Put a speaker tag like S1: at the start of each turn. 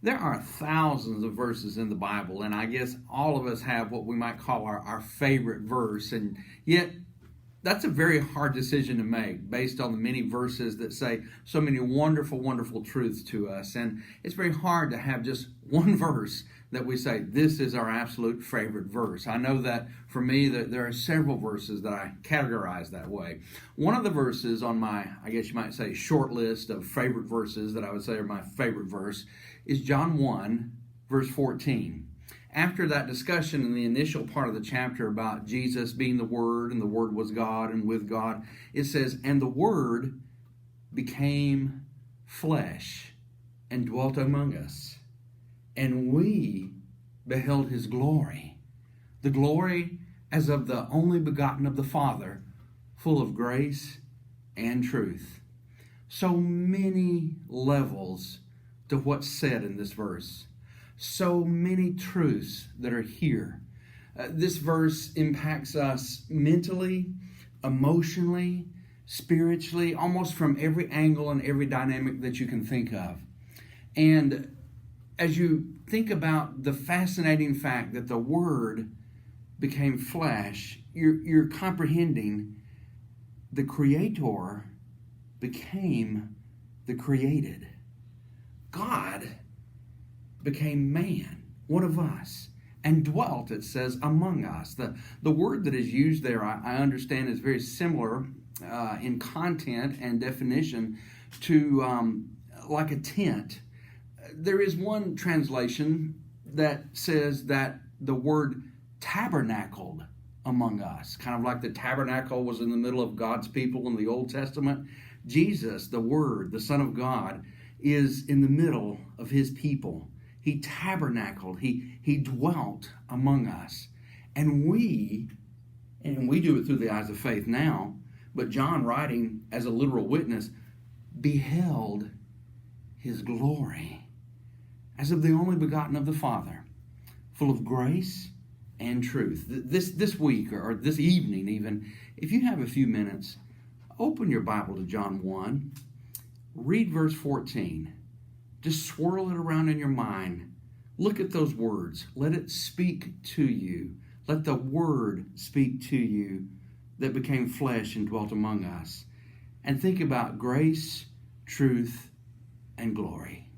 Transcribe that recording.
S1: There are thousands of verses in the Bible, and I guess all of us have what we might call our favorite verse, and yet that's a very hard decision to make based on the many verses that say so many wonderful, wonderful truths to us. And it's very hard to have just one verse that we say, this is our absolute favorite verse. I know that for me, that there are several verses that I categorize that way. One of the verses on my, I guess you might say, short list of favorite verses that I would say are my favorite verse is John 1, verse 14. After that discussion in the initial part of the chapter about Jesus being the Word, and the Word was God, and with God, it says, and the Word became flesh and dwelt among us, and we beheld his glory, the glory as of the only begotten of the Father, full of grace and truth. So many levels to what's said in this verse. So many truths that are here. This verse impacts us mentally, emotionally, spiritually, almost from every angle and every dynamic that you can think of. And as you think about the fascinating fact that the Word became flesh, you're comprehending the Creator became the created. God became man, one of us, and dwelt, it says, among us. The word that is used there, I understand, is very similar in content and definition to like a tent. There is one translation that says that the word tabernacled among us, kind of like the tabernacle was in the middle of God's people in the Old Testament. Jesus, the Word, the Son of God, is in the middle of his people. He tabernacled, he dwelt among us. And we do it through the eyes of faith now, but John, writing as a literal witness, beheld his glory as of the only begotten of the Father, full of grace and truth. This week, or this evening even, if you have a few minutes, open your Bible to John 1, read verse 14. Just swirl it around in your mind. Look at those words. Let it speak to you. Let the Word speak to you that became flesh and dwelt among us. And think about grace, truth, and glory.